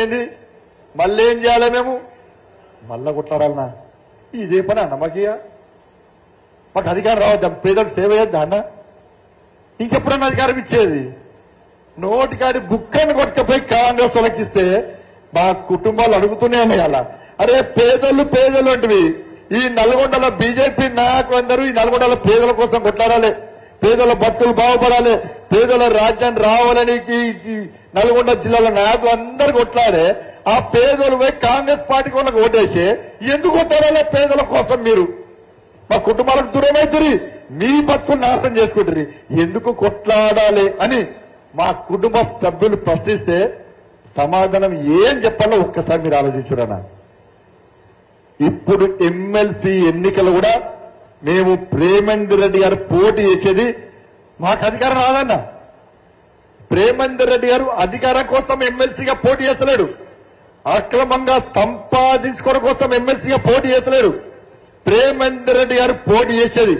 అయిపోయింది, మళ్ళీ ఏం చేయాలి మేము? మళ్ళా కొట్లాడాలన్నా? ఇదే పని అన్న మాకు అధికారం రావద్దా? పేదలకు సేవ చేయొద్దా అన్న? ఇంకెప్పుడన్నా అధికారం ఇచ్చేది? నోటికాడి బుక్కను కొట్టుకపోయి కాంగ్రెస్ వాళ్ళకి ఇస్తే మా కుటుంబాలు అడుగుతూనే ఉన్నాయి. అలా అరే పేదలు అంటివి. ఈ నల్గొండలో బీజేపీ నాయకులందరూ ఈ నల్గొండలో పేదల కోసం కొట్లాడాలి, పేదల బతుకులు బాగుపడాలి, పేదల రాజ్యాన్ని రావాలని నల్గొండ జిల్లాల నాయకులు అందరూ కొట్లాడే ఆ పేదలు పోయి కాంగ్రెస్ పార్టీకి వాళ్ళకి ఓటేసి ఎందుకు కొట్లాడాలి? పేదల కోసం మీరు మా కుటుంబాలకు దూరమైతురి, మీ బతుకులు నాశనం చేసుకుంటారు, ఎందుకు కొట్లాడాలి అని మా కుటుంబ సభ్యులు ప్రశ్నిస్తే సమాధానం ఏం చెప్పాలో ఒక్కసారి మీరు ఆలోచించురన్నా. ఇప్పుడు ఎమ్మెల్సీ ఎన్నికలు కూడా మేము ప్రేమేందర్ రెడ్డి గారు పోటీ చేసేది మాకు అధికారం రాదన్న. ప్రేమేందర్ రెడ్డి గారు అధికారం కోసం ఎమ్మెల్సీగా పోటీ చేస్తలేడు, అక్రమంగా సంపాదించుకోవడం కోసం ఎమ్మెల్సీగా పోటీ చేస్తలేడు. ప్రేమేందర్ రెడ్డి గారు పోటీ చేసేది,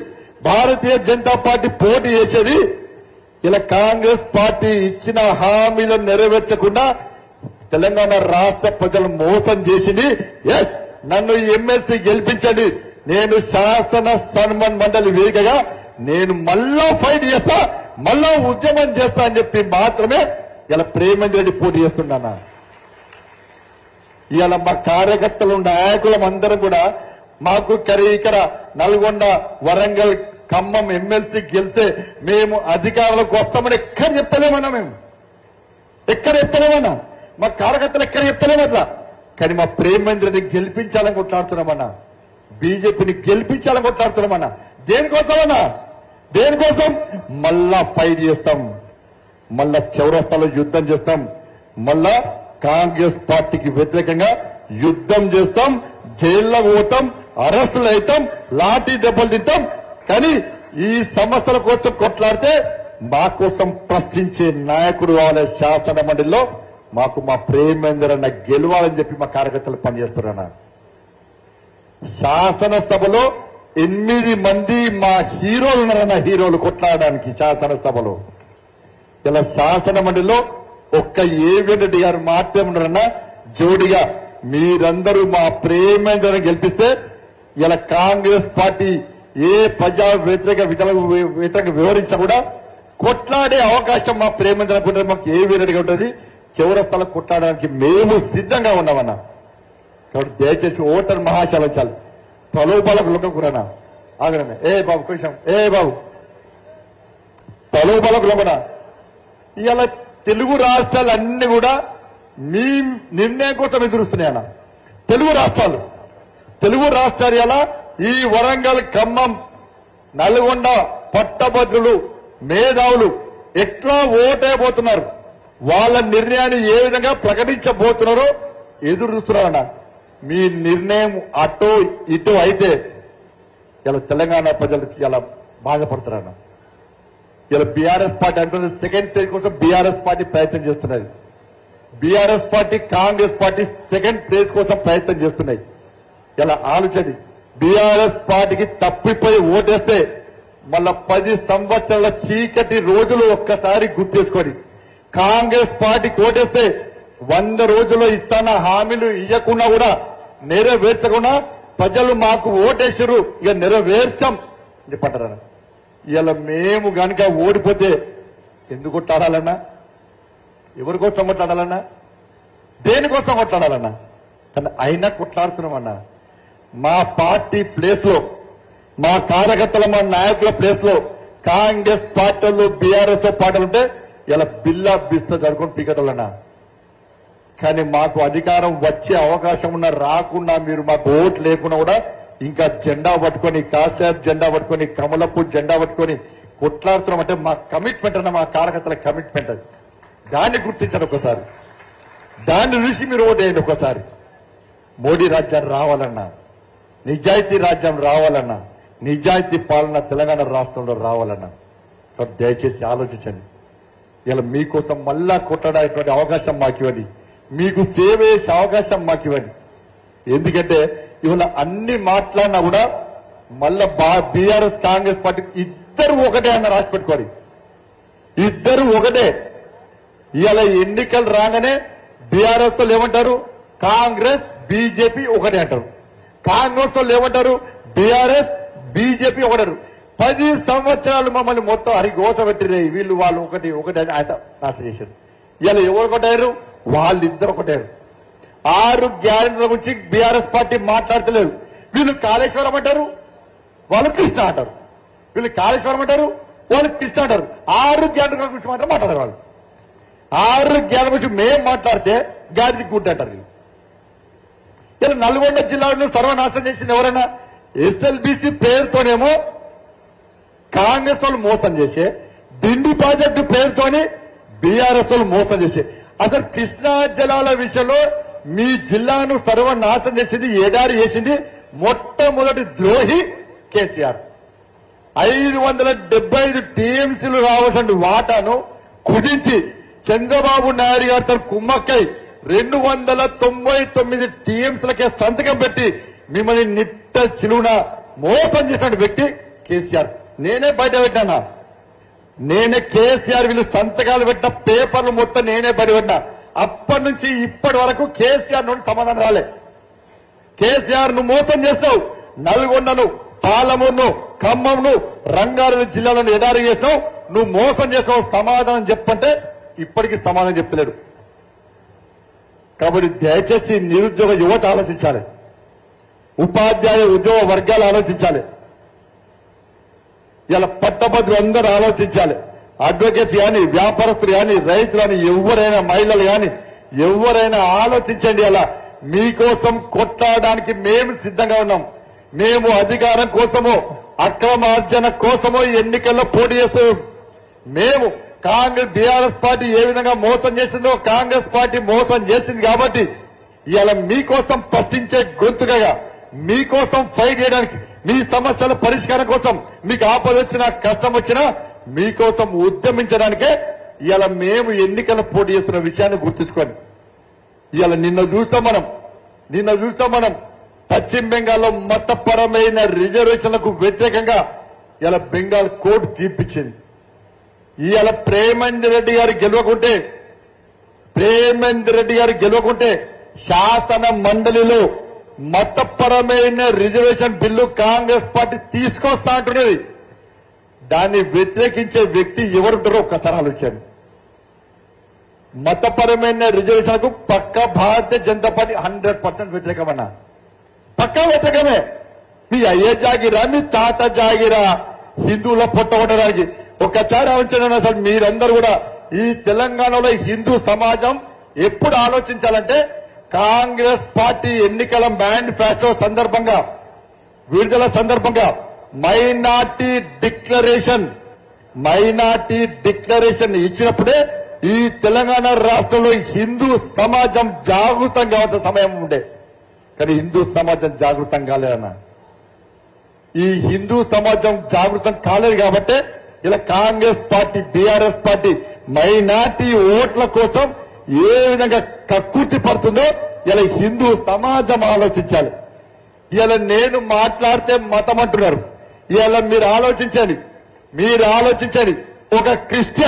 భారతీయ జనతా పార్టీ పోటీ చేసేది ఇలా కాంగ్రెస్ పార్టీ ఇచ్చిన హామీలను నెరవేర్చకుండా తెలంగాణ రాష్ట్ర ప్రజలు మోసం చేసింది. ఎస్, నన్ను ఎమ్మెల్సీ గెలిపించండి, నేను శాసన సన్మాన్ మండలి వేదికగా నేను మళ్ళా ఫైట్ చేస్తా, మళ్ళా ఉద్యమం చేస్తా అని చెప్పి మాత్రమే ఇలా ప్రేమేందర్ రెడ్డి పోటీ చేస్తున్నా. ఇలా మా కార్యకర్తలు నాయకులం అందరం కూడా మాకు ఇక్కడ నల్గొండ, వరంగల్, ఖమ్మం ఎమ్మెల్సీ గెలిస్తే మేము అధికారంలోకి వస్తామని ఎక్కడ చెప్తలేమన్నా, మేము ఎక్కడ చెప్తలేమన్నా, మా కార్యకర్తలు ఎక్కడ చెప్తలేమట్లా. కానీ మా ప్రేమేందర్ రెడ్డిని గెలిపించాలని కొట్లాడుతున్నామన్నా, బీజేపీని గెలిపించాలని కొట్లాడుతున్నామన్నా. దేనికోసమన్నా? దేనికోసం? మళ్ళా ఫైట్ చేస్తాం, మళ్ళా చౌరస్తాలో యుద్ధం చేస్తాం, మళ్ళా కాంగ్రెస్ పార్టీకి వ్యతిరేకంగా యుద్ధం చేస్తాం, జైల్లో పోతాం, అరెస్టులు అవుతాం, లాఠీ దెబ్బలు తింటాం. కానీ ఈ సమస్యల కోసం కొట్లాడితే మా కోసం ప్రశ్నించే నాయకుడు కావాలి శాసన మండలిలో. మాకు మా ప్రేమేందర్ అన్న గెలవాలని చెప్పి మా కార్యకర్తలు పనిచేస్తారన్న. శాసనసభలో 8 మంది మా హీరోలు ఉన్నారన్న, హీరోలు కొట్లాడడానికి శాసనసభలో. ఇలా శాసన మండలిలో ఒక్క ఏవిఎన్ రెడ్డి గారు మాత్రమే ఉన్నారన్న జోడిగా. మీరందరూ మా ప్రేమేందర్ గెలిపిస్తే ఇలా కాంగ్రెస్ పార్టీ ఏ ప్రజా వ్యతిరేక వ్యతిరేక వివరించినా కూడా కొట్లాడే అవకాశం మా ప్రేమేందర్ అనుకుంటారు, మాకు ఏ వీరెడ్డిగా ఉంటుంది. చౌరస్తాలో కొట్లాడడానికి మేము సిద్ధంగా ఉన్నామన్నా. కాబట్టి దయచేసి ఓటర్ మహాశాలించాలి, ప్రలోభాలకు లొంగకురానా. ఆగడమే ఏ బాబు కొంచెం బాబు ప్రలోభాలకు లొంగనా. ఇవాళ తెలుగు రాష్ట్రాలన్నీ కూడా మీ నిర్ణయం కోసం ఎదురుస్తున్నాయన్న. తెలుగు రాష్ట్రాలు ఇలా ఈ వరంగల్, ఖమ్మం, నల్గొండ పట్టభద్రులు, మేధావులు ఎట్లా ఓటైపోతున్నారు, వాళ్ళ నిర్ణయాన్ని ఏ విధంగా ప్రకటించబోతున్నారో ఎదురు చూస్తున్నారన్న. మీ నిర్ణయం అటో ఇటో అయితే ఇలా తెలంగాణ ప్రజలకు ఇలా బాధపడుతున్నారన్న. ఇలా బీఆర్ఎస్ పార్టీ అంటుంది సెకండ్ ఫేజ్ కోసం బీఆర్ఎస్ పార్టీ ప్రయత్నం చేస్తున్నది. BRS party, Congress party second phase కోసం ప్రయత్నం చేస్తున్నాయి. ఇలా ఆలోచన బీఆర్ఎస్ పార్టీకి తప్పిపోయి ఓటేస్తే మళ్ళా 10 సంవత్సరాల చీకటి రోజులు ఒక్కసారి గుర్తేసుకోండి. కాంగ్రెస్ పార్టీకి ఓటేస్తే 100 రోజుల్లో ఇస్తాన హామీలు ఇవ్వకుండా కూడా నెరవేర్చకుండా ప్రజలు మాకు ఓటేసారు, ఇక నెరవేర్చాం చెప్పంటారన్న. ఇలా మేము గనుక ఓడిపోతే ఎందుకు కొట్లాడాలన్నా? ఎవరి కోసం కొట్లాడాలన్నా? దేనికోసం కొట్లాడాలన్నా? కానీ అయినా కొట్లాడుతున్నామన్నా. మా పార్టీ ప్లేస్ లో, మా కార్యకర్తల, మా నాయకుల ప్లేస్ లో కాంగ్రెస్ పార్టీలు, బీఆర్ఎస్ పార్టీలు ఉంటే ఇలా బిల్లా బిస్తా జరుపుకొని పీకటోళ్ళన్నా. కానీ మాకు అధికారం వచ్చే అవకాశం ఉన్న రాకుండా మీరు మాకు ఓట్లు లేకుండా కూడా ఇంకా జెండా పట్టుకొని, కాషాయం జెండా పట్టుకొని, కమలపు జెండా పట్టుకొని కొట్లాడుతున్నామంటే మా కమిట్మెంట్ అన్న, మా కార్యకర్తల కమిట్మెంట్ అది. దాన్ని గుర్తించండి ఒకసారి, దాన్ని చూసి మీరు ఓటేయండి ఒకసారి. మోడీ రాజ్యం రావాలన్నా, నిజాయితీ రాజ్యం రావాలన్నా, నిజాయితీ పాలన తెలంగాణ రాష్ట్రంలో రావాలన్నా దయచేసి ఆలోచించండి. ఇలా మీకోసం మళ్ళా కొట్టడానికి అవకాశం మాకు ఇవ్వండి, మీకు సేవ చేసే అవకాశం మాకు ఇవ్వండి. ఎందుకంటే ఇవాళ అన్ని మాట్లాడినా కూడా మళ్ళా బీఆర్ఎస్, కాంగ్రెస్ పార్టీ ఇద్దరు ఒకటే అన్న రాసి పెట్టుకోవాలి. ఇద్దరు ఒకటే. ఇవాళ ఎన్నికలు రాగానే బీఆర్ఎస్ వాళ్ళు ఏమంటారు? కాంగ్రెస్ బీజేపీ ఒకటే అంటారు. కాంగ్రెస్ వాళ్ళు ఏమంటారు? BRS BJP ఒకటారు. 10 సంవత్సరాలు మమ్మల్ని మొత్తం హరిఘోష పెట్టిరే వీళ్ళు వాళ్ళు ఒకటి అని ఆయన నాశనం చేశారు. ఇలా ఎవరు ఒకటారు? వాళ్ళిద్దరు ఒకటారు. 6 గ్యారెంటీల గురించి బీఆర్ఎస్ పార్టీ మాట్లాడతలేదు. వీళ్ళు కాళేశ్వరం అంటారు, వాళ్ళు కృష్ణ అంటారు. వీళ్ళు కాళేశ్వరం అంటారు, వాళ్ళు కృష్ణ అంటారు. 6 గ్యారెంటీల గురించి మాత్రం మాట్లాడారు వాళ్ళు. 6 గ్యారెంటీల గురించి మేము మాట్లాడితే గాడిది గుడ్డ అంటారు. ఇలా నల్గొండ జిల్లాలో సర్వనాశనం చేసింది ఎవరైనా? ఎస్ఎల్బీసీ పేరుతోనేమో కాంగ్రెస్ వాళ్ళు మోసం చేసే, దిండి ప్రాజెక్టు పేరుతోని బీఆర్ఎస్ వాళ్ళు మోసం చేసే. అసలు కృష్ణా జలాల విషయంలో మీ జిల్లాను సర్వనాశనం చేసింది, ఎడారి చేసింది మొట్టమొదటి ద్రోహి కేసీఆర్. 575 టీఎంసీలు రావాల్సిన వాటాను కుదించి చంద్రబాబు నాయుడు గారితో కుమ్మక్కై 299 టీఎంసీలకే సంతకం పెట్టి మిమ్మల్ని నిట్ట చిలున మోసం చేసిన వ్యక్తి కేసీఆర్. నేనే బయట పెట్టానా? నేనే కేసీఆర్ వీళ్ళు సంతకాలు పెట్టిన పేపర్లు మొత్తం నేనే బయట పెట్టినా. అప్పటి నుంచి ఇప్పటి వరకు కేసీఆర్ నుండి సమాధానం రాలే. కేసీఆర్ ను మోసం చేస్తావు, నల్గొండను, పాలమూరును, ఖమ్మంను, రంగారెడ్డి జిల్లాలను ఎడారి చేస్తావు, నువ్వు మోసం చేస్తావు, సమాధానం చెప్పంటే ఇప్పటికీ సమాధానం చెప్తలేడు. కాబట్టి దయచేసి నిరుద్యోగ యువత ఆలోచించాలి, ఉపాధ్యాయ ఉద్యోగ వర్గాలు ఆలోచించాలి, ఇలా పట్టభద్రులు అందరూ ఆలోచించాలి. అడ్వకేట్స్ కానీ, వ్యాపారస్తులు కానీ, రైతులు కానీ, ఎవరైనా మహిళలు కానీ ఎవరైనా ఆలోచించండి. అలా మీకోసం కొట్లాడడానికి మేము సిద్ధంగా ఉన్నాం. మేము అధికారం కోసమో అక్రమార్జన కోసమో ఎన్నికల్లో పోటీ చేస్తున్నాం. మేము కాంగ్రెస్ బీఆర్ఎస్ పార్టీ ఏ విధంగా మోసం చేసిందో కాంగ్రెస్ పార్టీ మోసం చేసింది కాబట్టి ఇవాళ మీకోసం ప్రశ్నించే గొంతుగా, మీకోసం ఫైట్ చేయడానికి, మీ సమస్యల పరిష్కారం కోసం, మీకు ఆపద వచ్చినా కష్టం వచ్చినా మీకోసం ఉద్యమించడానికే ఇవాళ మేము ఎన్నికల పోటీ చేస్తున్న విషయాన్ని గుర్తుంచుకోండి. ఇవాళ నిన్న చూస్తాం మనం పశ్చిమ బెంగాల్లో మతపరమైన రిజర్వేషన్లకు వ్యతిరేకంగా ఇలా బెంగాల్ కోర్టు తీర్పిచ్చింది. ఇవాళ ప్రేమేందర్ రెడ్డి గారు గెలవకుంటే శాసన మండలిలో మతపరమైన రిజర్వేషన్ బిల్లు కాంగ్రెస్ పార్టీ తీసుకొస్తా అంటున్నది. దాన్ని వ్యతిరేకించే వ్యక్తి ఎవరుంటారో ఒక్కసారి ఆలోచించండి. మతపరమైన రిజర్వేషన్కు పక్క భారతీయ జనతా పార్టీ 100% వ్యతిరేకమన్నా, పక్కా వ్యతిరేకమే. మీ అయ్యే జాగిరా, మీ తాత జాగిరా హిందువుల పొట్టగొట్టడానికి. ఒక్కసారి ఆలోచించండి. అసలు మీరందరూ కూడా ఈ తెలంగాణలో హిందూ సమాజం ఎప్పుడు ఆలోచించాలంటే కాంగ్రెస్ పార్టీ ఎన్నికల మేనిఫెస్టో సందర్భంగా, విడుదల సందర్భంగా మైనార్టీ డిక్లరేషన్ ఇచ్చినప్పుడే ఈ తెలంగాణ రాష్ట్రంలో హిందూ సమాజం జాగృతం కావాల్సిన సమయం ఉండే. కానీ హిందూ సమాజం జాగృతం కాలేదన్న. ఈ హిందూ సమాజం జాగృతం కాలేదు కాబట్టి ఇలా Congress party, BRS party minority ఓట్ల కోసం ఏ విధంగా కక్కుర్తి పడుతుందో ఇలా హిందూ సమాజం ఆలోచించాలి. ఇలా నేను మాట్లాడితే మతం అంటున్నారు. ఇలా మీరు ఆలోచించండి. ఒక క్రిస్టియన్